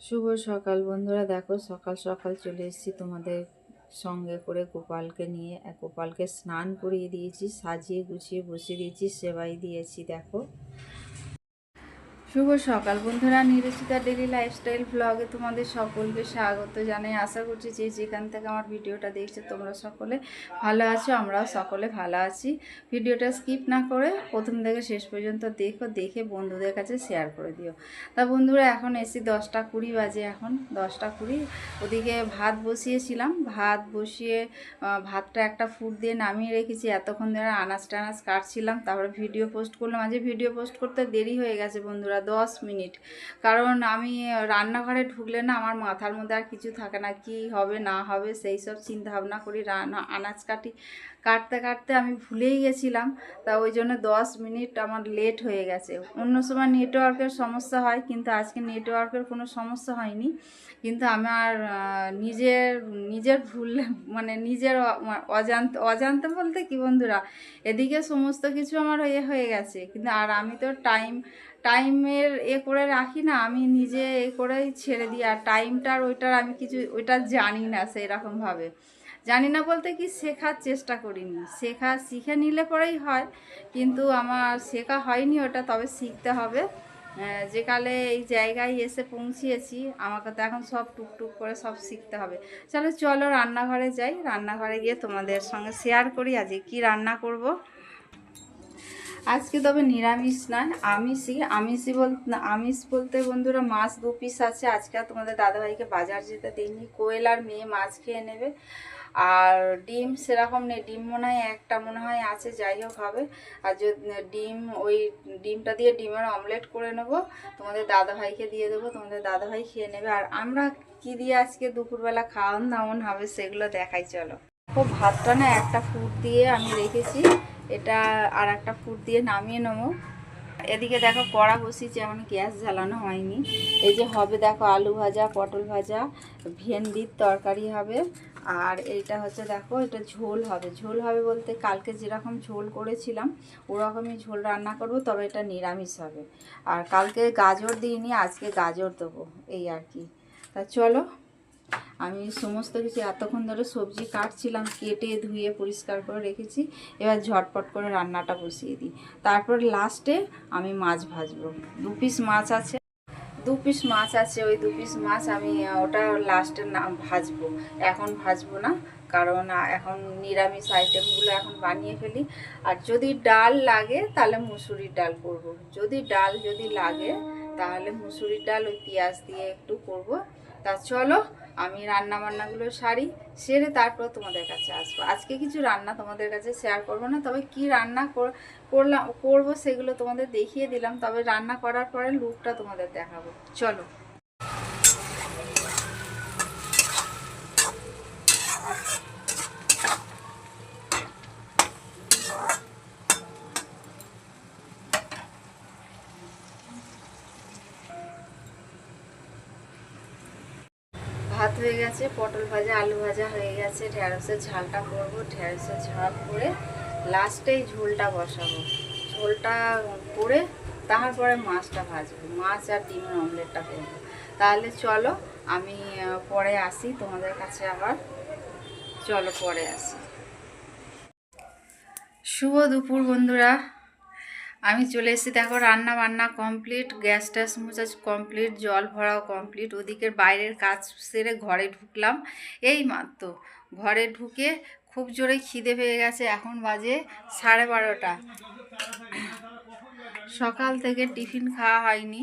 শুভ সকাল বন্ধুরা, দেখো সকাল সকাল চলে এসেছি তোমাদের সঙ্গে করে গোপালকে নিয়ে। গোপালকে স্নান করিয়ে দিয়েছি, সাজিয়ে গুছিয়ে বসিয়ে দিয়েছি, সেবাই দিয়েছি। দেখো শুভ সকাল বন্ধুরা, নিরুচিতা ডেলি লাইফস্টাইল ব্লগে তোমাদের সকলকে স্বাগত জানাই। আশা করছি যে যেখান থেকে আমার ভিডিওটা দেখছো তোমরা সকলে ভালো আছো, আমরাও সকলে ভালো আছি। ভিডিওটা স্কিপ না করে প্রথম থেকে শেষ পর্যন্ত দেখে বন্ধুদের কাছে শেয়ার করে দিও। তা বন্ধুরা, এখন এসি 10টা 20 বাজে, এখন 10টা 20। ওদিকে ভাত বসিয়েছিলাম, ভাত বসিয়ে ভাতটা একটা ফুট দিয়ে নামিয়ে রেখেছি। এতক্ষণ ধরে আনাজ টানাজ কাটছিলাম, তারপরে ভিডিও পোস্ট করলাম। আজকে ভিডিও পোস্ট করতে দেরি হয়ে গেছে বন্ধুরা, 10 মিনিট। কারণ আমি রান্নাঘরে ঢুকলে না আমার মাথার মধ্যে আর কিছু থাকে না, কি হবে না হবে সেই সব চিন্তা ভাবনা করি। আনাজ কাটতে কাটতে আমি ভুলেই গেছিলাম। তা ওই জন্য 10 মিনিট আমার লেট হয়ে গেছে। অন্য সময় নেটওয়ার্কের সমস্যা হয়, কিন্তু আজকে নেটওয়ার্কের কোনো সমস্যা হয়নি। কিন্তু আমার নিজের ভুল, মানে নিজের অজান্তে বলতে কি বন্ধুরা, এদিকে সমস্ত কিছু আমার হয়ে গেছে, কিন্তু আর আমি তো টাইমের করে রাখি না, আমি নিজে করেই ছেড়ে দিই। আর টাইমটার আমি ওইটা জানি না, সেরকমভাবে জানি না বলতে কি, শেখার চেষ্টা করিনি। শিখে নিলে পরেই হয়, কিন্তু আমার শেখা হয়নি ওটা, তবে শিখতে হবে। যে কালে এই জায়গায় এসে পৌঁছিয়েছি, আমাকে তো এখন সব টুকটুক করে সব শিখতে হবে। চলো রান্নাঘরে যাই, রান্নাঘরে গিয়ে তোমাদের সঙ্গে শেয়ার করি আজকে কি রান্না করব। আজকে তবে নিরামিষ নয়, আমিষ বলতে বন্ধুরা মাছ 2 পিস আছে। আজকে তোমাদের দাদাভাইকে বাজার যেতে দিইনি, কোয়েল আর মেয়ে মাছ খেয়ে নেবে। আর ডিম সেরকম নেই, ডিম মনে হয় একটা মনে হয় আছে, যাই হোক হবে। আর যদি ওই ডিমটা দিয়ে ডিমের অমলেট করে নেবো, তোমাদের দাদাভাইকে দিয়ে দেবো, তোমাদের দাদাভাই খেয়ে নেবে। আর আমরা কি দিয়ে আজকে দুপুরবেলা খাওয়ান দাওয়ান হবে সেগুলো দেখাই, চলো। ভাতটা না একটা ফুট দিয়ে আমি রেখেছি, এটা আর একটা ফুট দিয়ে নামিয়ে নেবো। এদিকে দেখো কড়া বসিয়েছি, এখন গ্যাস জ্বালানো হয়নি। এই যে হবে দেখো, আলু ভাজা, পটল ভাজা, ভেন্ডির তরকারি হবে। আর এইটা হচ্ছে দেখো, এটা ঝোল হবে বলতে কালকে যেরকম ঝোল করেছিলাম ওরকমই ঝোল রান্না করব, তবে এটা নিরামিষ হবে। আর কালকে গাজর দিইনি, আজকে গাজর দেবো, এই আর কি। তা চলো, আমি সমস্ত কিছু এতক্ষণ ধরে সবজি কাটছিলাম, কেটে ধুয়ে পরিষ্কার করে রেখেছি। এবার ঝটপট করে রান্নাটা বসিয়ে দিই, তারপর লাস্টে আমি মাছ ভাজবো। 2 পিস মাছ আছে, 2 পিস মাছ আছে, ওই 2 পিস মাছ আমি ওটা লাস্টে ভাজবো। এখন ভাজবো না, কারণ এখন নিরামিষ আইটেমগুলো এখন বানিয়ে ফেলি। আর যদি ডাল লাগে তাহলে মুসুরির ডাল করব, যদি লাগে তাহলে মুসুরির ডাল ওই পেঁয়াজ দিয়ে একটু করব। তা চলো, আমি রান্না বান্নাগুলো সেরে তারপর তোমাদের কাছে আসবো। আজকে কিছু রান্না তোমাদের কাছে শেয়ার করবো না, তবে কি রান্না করবো সেগুলো তোমাদের দেখিয়ে দিলাম, তবে রান্না করার পরে লুকটা তোমাদের দেখাবো, চলো। ভাত হয়ে গেছে, পটল ভাজা আলু ভাজা হয়ে গেছে, ঢেঁড়সের ঝালটা করবো, ঢেঁড়সের ঝাল করে লাস্টেই ঝোলটা বসাবো। ঝোলটা করে তারপরে মাছটা ভাজবো, মাছ আর ডিমের অমলেটটা করবো। তাহলে চলো, আমি পরে আসি তোমাদের কাছে আবার, চলো পরে আসি। শুভ দুপুর বন্ধুরা, আমি চলে এসেছি, দেখো রান্না বান্না কমপ্লিট, গ্যাস ট্যাস মোছা কমপ্লিট, জল ভরাও কমপ্লিট। ওদিকের বাইরের কাজ সেরে ঘরে ঢুকলাম এই মাত্র। ঘরে ঢুকে খুব জোরে খিদে পেয়ে গেছে, এখন বাজে 12:30। সকাল থেকে টিফিন খাওয়া হয়নি,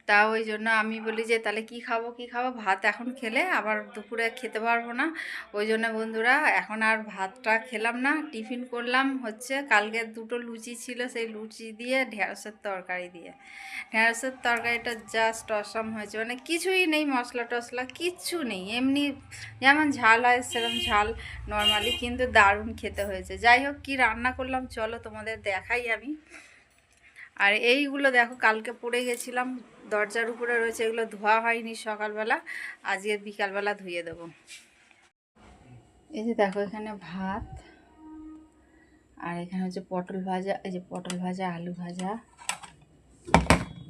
তা ওই জন্য আমি বলি যে তাহলে কি খাবো, ভাত এখন খেলে আবার দুপুরে খেতে পারবো না। ওই জন্য বন্ধুরা এখন আর ভাতটা খেলাম না, টিফিন করলাম হচ্ছে কালকে 2টো লুচি ছিল, সেই লুচি দিয়ে ঢেঁড়সের তরকারিটা জাস্ট অসাম হয়েছে, মানে কিছুই নেই, মশলা টশলা কিচ্ছু নেই, এমনি যেমন ঝাল হয় সেরকম ঝাল নর্মালি, কিন্তু দারুণ খেতে হয়েছে। যাই হোক, কী রান্না করলাম চলো তোমাদের দেখাই আমি। আর এইগুলো দেখো কালকে পড়ে গেছিলাম, দরজার উপরে রয়েছে, এগুলো ধোয়া হয়নি সকালবেলা, আজকে বিকালবেলা ধুয়ে দেবো। এই যে দেখো এখানে ভাত, আর এখানে হচ্ছে পটল ভাজা, এই যে পটল ভাজা আলু ভাজা,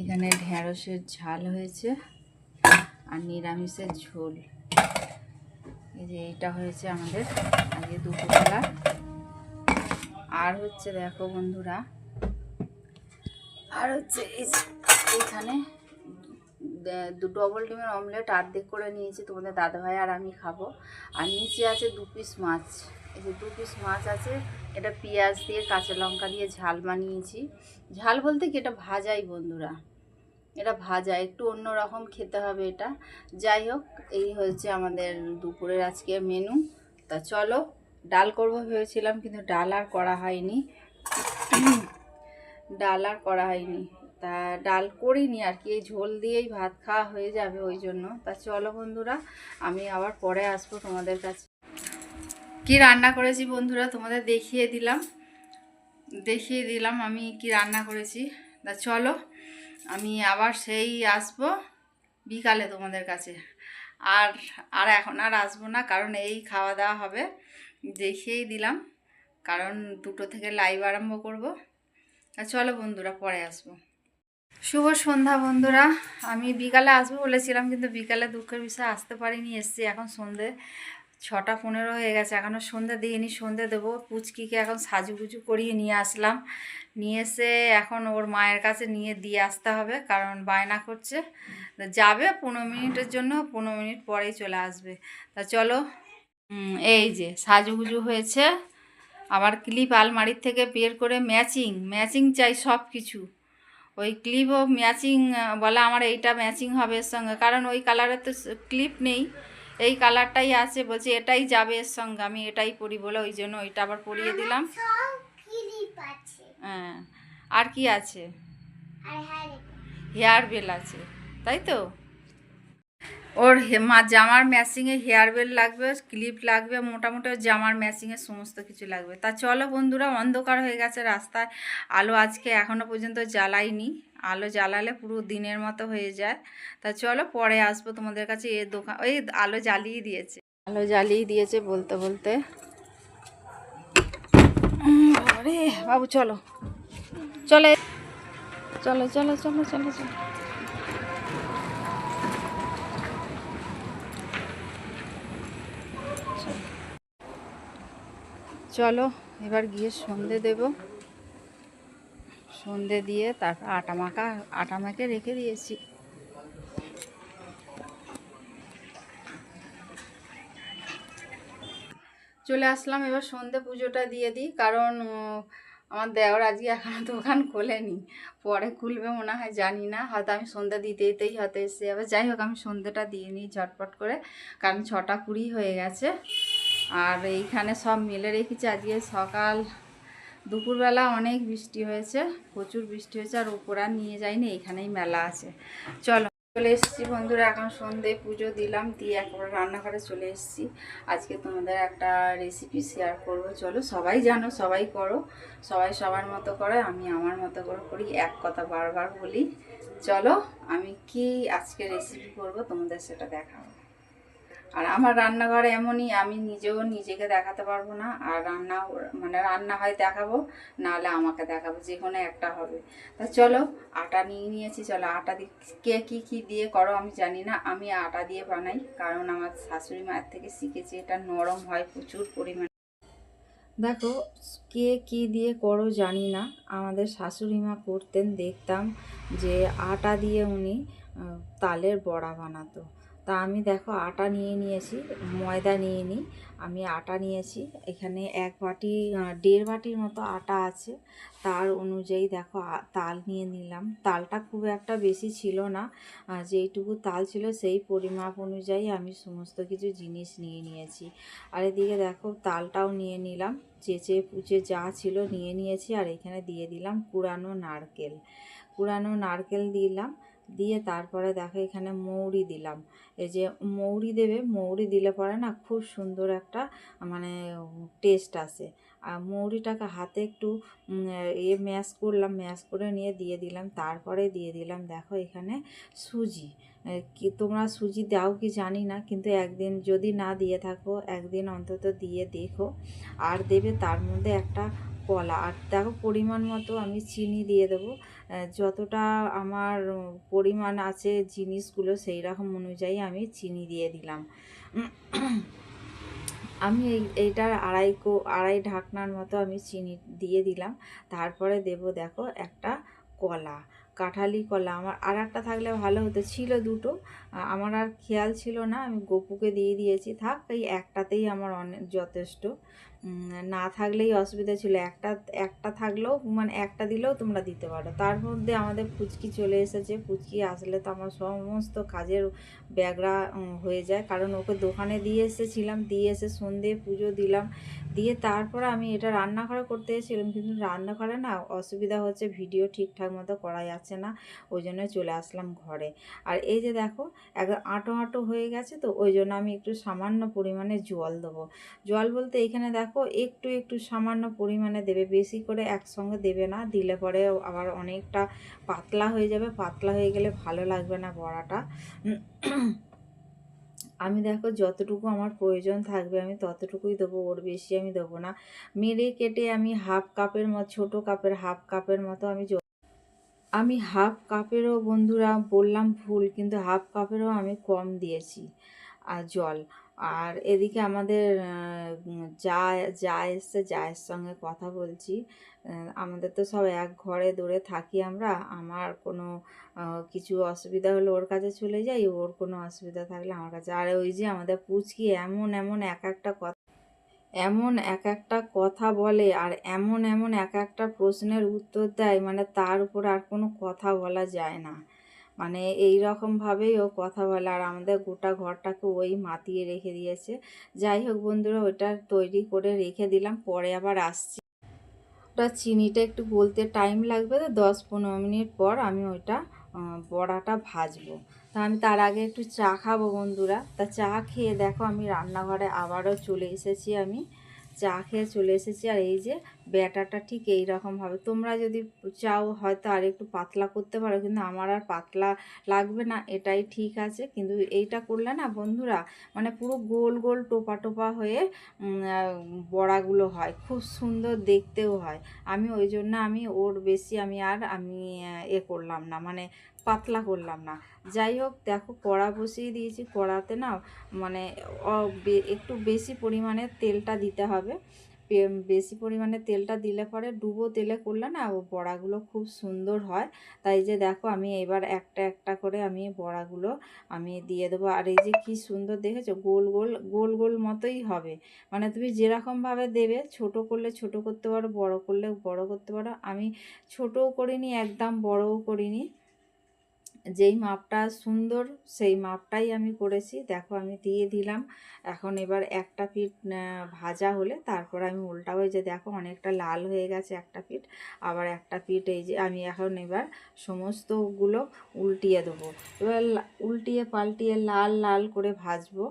এখানে ঢেঁড়সের ঝাল হয়েছে, আর নিরামিষের ঝোল। এই যে এইটা হয়েছে আমাদের আজকে দুপুরবেলা। আর হচ্ছে দেখো বন্ধুরা, আর হচ্ছে এইখানে ডবল ডিমের অমলেট অর্ধেক করে নিয়েছি, তোমাদের দাদাভাই আর আমি খাবো। আর নিচে আছে 2 পিস মাছ। এই যে 2 পিস মাছ আছে, এটা পেঁয়াজ দিয়ে কাঁচা লঙ্কা দিয়ে ঝাল বানিয়েছি। ঝাল বলতে কি, এটা ভাজাই বন্ধুরা, এটা ভাজা, একটু অন্য রকম খেতে হবে এটা। যাই হোক, এই হচ্ছে আমাদের দুপুরের আজকে মেনু। তা চলো, ডাল করবো ভেবেছিলাম, কিন্তু ডাল আর করা হয়নি। তা ডাল করিনি আর কি, এই ঝোল দিয়েই ভাত খাওয়া হয়ে যাবে ওই জন্য। তা চলো বন্ধুরা, আমি আবার পরে আসবো তোমাদের কাছে। কি রান্না করেছি বন্ধুরা তোমাদের দেখিয়ে দিলাম আমি কি রান্না করেছি। তা চলো, আমি আবার সেই আসবো বিকালে তোমাদের কাছে। আর আর এখন আর আসবো না, কারণ এই খাওয়া দাওয়া হবে, দেখিয়েই দিলাম, কারণ 2টো থেকে লাইভ আরম্ভ করব। আর চলো বন্ধুরা, পরে আসবো। শুভ সন্ধ্যা বন্ধুরা, আমি বিকালে আসবো বলেছিলাম, কিন্তু বিকালে দুঃখের বিষয় আসতে পারিনি। এসছি এখন সন্ধে 6:15 হয়ে গেছে, এখনও সন্ধে দিইনি। সন্ধে দেবো। পুচকিকে এখন সাজুগুজু করিয়ে নিয়ে আসলাম, নিয়ে এসে এখন ওর মায়ের কাছে নিয়ে দিয়ে আসতে হবে, কারণ বায়না করছে। যাবে 15 মিনিটের জন্য, 15 মিনিট পরেই চলে আসবে। তা চলো, এই যে সাজুগুজু হয়েছে। আবার ক্লিপ আলমারির থেকে বের করে ম্যাচিং চাই সব কিছু। ওই ক্লিপও ম্যাচিং বলে, আমার এইটা ম্যাচিং হবে এর সঙ্গে, কারণ ওই কালারের তো ক্লিপ নেই, এই কালারটাই আছে। বলছে এটাই যাবে এর সঙ্গে, আমি এটাই পরি বলে ওই জন্য ওইটা আবার পরিয়ে দিলাম। হ্যাঁ, আর কি আছে, হেয়ার বেল আছে, তাই তো। ওর জামার ম্যাচিংয়ে হেয়ার বেল লাগবে, ক্লিপ লাগবে, মোটামুটি ওর জামার ম্যাচিংয়ে সমস্ত কিছু লাগবে। তা চলো বন্ধুরা, অন্ধকার হয়ে গেছে রাস্তায়, আলো আজকে এখনও পর্যন্ত জ্বালাইনি। আলো জ্বালালে পুরো দিনের মতো হয়ে যায়। তা চলো, পরে আসবো তোমাদের কাছে। এর দোকান ওই আলো জ্বালিয়ে দিয়েছে বলতে বলতে। আরে বাবু, চলো চলে চলো চলো চলো চলো চলো চলো, এবার গিয়ে সন্ধে দেব। সন্ধে দিয়ে তারপর আটা মাখে রেখে দিয়েছি। চলে আসলাম, এবার সন্ধে পুজোটা দিয়ে দিই, কারণ আমার দেওর আজকে এখনও দোকান খোলেনি, পরে খুলবে মনে হয়, জানি না, হয়তো আমি সন্ধ্যা দিতেই হয়তো এসে যাবে। যাই হোক, আমি সন্ধ্যেটা দিয়ে নিই ঝটপট করে, কারণ 6:20 হয়ে গেছে। আর এইখানে সব মেলে রেখেছি। আজকে দুপুরবেলা অনেক বৃষ্টি হয়েছে, প্রচুর বৃষ্টি হয়েছে, আর ওপর আর নিয়ে যাইনি, এইখানেই মেলা আছে। চলে এসেছি বন্ধুরা, এখন সন্ধে পুজো দিলাম, দিয়ে একবার রান্নাঘরে চলে এসেছি। আজকে তোমাদের একটা রেসিপি শেয়ার করব। চলো, সবাই জানো, সবাই করো, সবাই সবার মতো করে, আমি আমার মতো করে করি, এক কথা বারবার বলি। চলো, আমি কি আজকে রেসিপি করব তোমাদের সেটা দেখাবো। আর আমার রান্নাঘরে এমনই, আমি নিজেও নিজেকে দেখাতে পারবো না, আর রান্না হয় দেখাবো, নাহলে আমাকে দেখাবো, যে কোনো একটা হবে। তা চলো, আটা নিয়ে নিয়েছি। চলো, আটা দিয়ে কে কী দিয়ে করো আমি জানি না, আমি আটা দিয়ে বানাই, কারণ আমার শাশুড়ি মায়ের থেকে শিখেছি, এটা নরম হয় প্রচুর পরিমাণে। দেখো, কে কী দিয়ে করো জানি না, আমাদের শাশুড়ি মা করতেন, দেখতাম যে আটা দিয়ে উনি তালের বড়া বানাতো। তা আমি দেখো আটা নিয়ে নিয়েছি, ময়দা নিয়ে নিই। আমি আটা নিয়েছি, এখানে 1 বাটি 1.5 বাটির মতো আটা আছে, তার অনুযায়ী দেখো তাল নিয়ে নিলাম। তালটা খুব একটা বেশি ছিল না, যেইটুকু তাল ছিল সেই পরিমাপ অনুযায়ী আমি সমস্ত কিছু জিনিস নিয়ে নিয়েছি। আর এদিকে দেখো তালটাও নিয়ে নিলাম, চেঁচে পুচে যা ছিল নিয়ে নিয়েছি। আর এখানে দিয়ে দিলাম কুড়ানো নারকেল দিলাম, দিয়ে তারপরে দেখো এখানে মৌরি দিলাম। এই যে মৌরি দিলে পরে না খুব সুন্দর একটা টেস্ট আসে। আর মৌরিটাকে হাতে একটু ম্যাশ করে নিয়ে দিয়ে দিলাম। তারপরে দিয়ে দিলাম দেখো এখানে সুজি। কি তোমরা সুজি দাও কি জানি না, কিন্তু একদিন যদি না দিয়ে থাকো, একদিন অন্তত দিয়ে দেখো। আর দেবে তার মধ্যে একটা কলা, আর দেখো পরিমাণ মতো আমি চিনি দিয়ে দেবো। যতটা আমার পরিমাণ আছে জিনিসগুলো সেই রকম অনুযায়ী আমি চিনি দিয়ে দিলাম। আমি এইটার আড়াই ঢাকনার মতো আমি চিনি দিয়ে দিলাম। তারপরে দেব দেখো একটা কলা, কাঁঠালি কলা। আমার আর একটা থাকলে ভালো হতো, ছিল দুটো, আমার আর খেয়াল ছিল না, আমি গপুকে দিয়ে দিয়েছি। থাক, এই একটাতেই আমার অনেক যথেষ্ট। না থাকলেই অসুবিধা ছিল, একটা একটা থাকলেও মানে একটা দিলেও তোমরা দিতে পারো। তার মধ্যে আমাদের পুচকি চলে এসেছে, পুচকি আসলে তো আমার সমস্ত কাজের ব্যাগরা হয়ে যায়, কারণ ওকে দোকানে দিয়ে এসেছিলাম, দিয়ে এসে সন্ধে পুজো দিলাম, দিয়ে তারপর আমি এটা রান্নাঘরে করতে এসেছিলাম, কিন্তু রান্নাঘরে না অসুবিধা হচ্ছে, ভিডিও ঠিকঠাক মতো করা যাচ্ছে না, ওই জন্য চলে আসলাম ঘরে। আর এই যে দেখো একদম আঁটো আঁটো হয়ে গেছে, তো ওই জন্য আমি একটু সামান্য পরিমাণে জল দেবো। জল বলতে এখানে দেখো একটু একটু সামান্য পরিমাণে দেবে, বেশি করে একসঙ্গে দেবে না, দিলে পরে আবার অনেকটা পাতলা হয়ে যাবে, পাতলা হয়ে গেলে ভালো লাগবে না বড়াটা। আমি দেখো যতটুকু আমার প্রয়োজন থাকবে আমি ততটুকুই দেবো, ওর বেশি আমি দেবো না। মেরে কেটে আমি হাফ কাপের মতো, ছোটো কাপের হাফ কাপের মতো আমি হাফ কাপেরও বন্ধুরা বললাম ভুল, কিন্তু হাফ কাপেরও আমি কম দিয়েছি আর জল। আর এদিকে আমাদের যা যা এসছে, যায়ের সঙ্গে কথা বলছি। আমাদের তো সব এক ঘরে দূরে থাকি আমরা, আমার কোনো কিছু অসুবিধা হলে ওর কাছে চলে যাই, ওর কোনো অসুবিধা থাকলে আমার কাছে। আর ওই যে আমাদের পুচকি এমন এমন এক একটা কথা, এমন এক একটা কথা বলে, আর এমন এমন এক একটা প্রশ্নের উত্তর দেয়, মানে তার উপর আর কোনো কথা বলা যায় না। মানে এই রকমভাবেই ও কথা বলে, আর আমাদের গোটা ঘরটাকে ওই মাতিয়ে রেখে দিয়েছে। যাই হোক বন্ধুরা, ওটা তৈরি করে রেখে দিলাম, পরে আবার আসছি। ওটা চিনিটা একটু গলতে টাইম লাগবে, তো 10-15 মিনিট পর আমি ওইটা বড়াটা ভাজবো। তা আমি তার আগে একটু চা খাবো বন্ধুরা। তা চা খেয়ে দেখো আমি রান্নাঘরে আবারও চলে এসেছি, আমি চা খেয়ে চলে এসেছি। আর এই যে ব্যাটারটা ঠিক এই রকমভাবে, তোমরা যদি চাও হয়তো আর একটু পাতলা করতে পারো, কিন্তু আমার আর পাতলা লাগবে না, এটাই ঠিক আছে। কিন্তু এইটা করলে না বন্ধুরা, মানে পুরো গোল গোল টোপা টোপা হয়ে বড়াগুলো হয়, খুব সুন্দর দেখতেও হয়। আমি ওই জন্য আমি ওর বেশি আমি করলাম না, মানে পাতলা করলাম না। যাই হোক দেখো কড়া বসিয়ে দিয়েছি, কড়াতে না মানে একটু বেশি পরিমাণে তেলটা দিতে হবে। বেশি পরিমাণে তেলটা দিলে পরে ডুবো তেলে করলে না ও বড়াগুলো খুব সুন্দর হয়। তাই যে দেখো আমি এবার একটা একটা করে আমি বড়াগুলো আমি দিয়ে দেবো। আর এই যে কি সুন্দর দেখেছো, গোল গোল গোল গোল মতোই হবে। মানে তুমি যেরকমভাবে দেবে, ছোট করলে ছোট করতে পারো, বড় করলে বড় করতে পারো। আমি ছোটও করিনি, একদম বড়ও করিনি, যেই মাপটা সুন্দর সেই মাপটাই আমি করেছি। দেখো আমি দিয়ে দিলাম। এখন এবার একটা পিঠ ভাজা হলে তারপর আমি উল্টাবো। এই যে দেখো অনেকটা লাল হয়ে গেছে একটা পিঠ, আবার একটা পিঠ এই যে আমি এখন এবার সমস্তগুলো উল্টিয়ে দেবো। এবার উল্টিয়ে পাল্টিয়ে লাল লাল করে ভাজবো,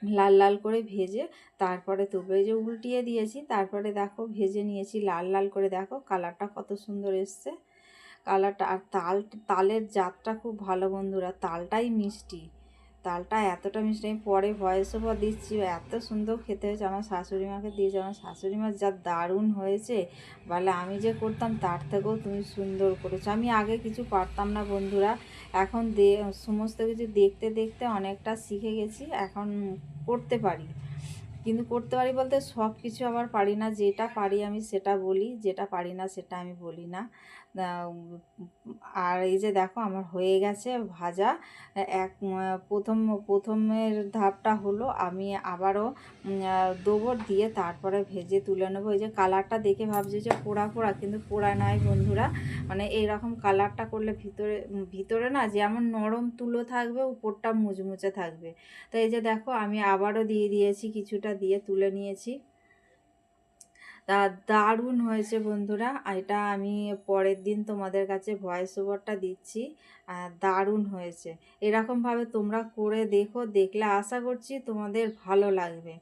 লাল লাল করে ভেজে তারপরে তবে এই যে উল্টিয়ে দিয়েছি, তারপরে দেখো ভেজে নিয়েছি লাল লাল করে, দেখো কালারটা কত সুন্দর এসছে কালারটা। আর তালের জাতটা খুব ভালো বন্ধুরা, তালটাই মিষ্টি, তালটা এতটা মিষ্টি। আমি পরে ভয়েস ওভার দিচ্ছি, এত সুন্দর খেতে হয়েছে। আমার শাশুড়ি মাকে দিয়েছে, আমার শাশুড়ি মা যা দারুণ হয়েছে বলে, আমি যে করতাম তার থেকেও তুমি সুন্দর করেছো। আমি আগে কিছু পারতাম না বন্ধুরা, এখন সমস্ত কিছু দেখতে দেখতে অনেকটা শিখে গেছি, এখন করতে পারি। কিন্তু করতে পারি বলতে সব কিছু আবার পারি না, যেটা পারি আমি সেটা বলি, যেটা পারি না সেটা আমি বলি না। আর এই যে দেখো আমার হয়ে গেছে ভাজা। প্রথমের ধাপটা হলো, আমি আবারও দেবো, দিয়ে তারপরে ভেজে তুলে নেবো। এই যে কালারটা দেখে ভাবছি যে পোড়া পোড়া, কিন্তু পোড়া নয় বন্ধুরা। মানে এইরকম কালারটা করলে ভিতরে ভিতরে না যেমন নরম তুলো থাকবে, উপরটা মুচমুচে থাকবে। তো এই যে দেখো আমি আবারও দিয়ে দিয়েছি, কিছুটা দিয়ে তুলে নিয়েছি। তা দারুণ হয়েছে বন্ধুরা। এটা আমি পরের দিন তোমাদের কাছে ভয়েস ওভারটা দিচ্ছি, দারুণ হয়েছে। এরকমভাবে তোমরা করে দেখো, দেখলে আশা করছি তোমাদের ভালো লাগবে।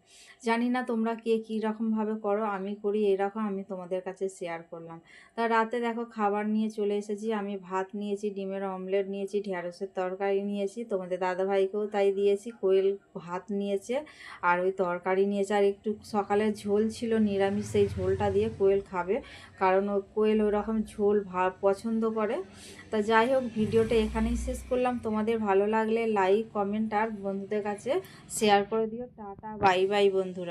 জানি না তোমরা কে কী রকমভাবে করো, আমি করি এরকম, আমি তোমাদের কাছে শেয়ার করলাম। তা রাতে দেখো খাবার নিয়ে চলে এসেছি, আমি ভাত নিয়েছি, ডিমের অমলেট নিয়েছি, ঢ্যাঁড়সের তরকারি নিয়েছি, তোমাদের দাদাভাইকেও তাই দিয়েছি। কোয়েল ভাত নিয়েছে আর ওই তরকারি নিয়েছে, আর একটু সকালের ঝোল ছিল নিরামিষ, সেই ঝোলটা দিয়ে কোয়েল খাবে, কারণ ও কোয়েল ওই রকম ঝোল পছন্দ করে। তা যাই হোক, ভিডিওটা এখানেই শেষ করলাম। তোমাদের ভালো লাগলে লাইক, কমেন্ট আর বন্ধুদের কাছে শেয়ার করে দিও। টাটা, বাই বাই বন্ধুরা।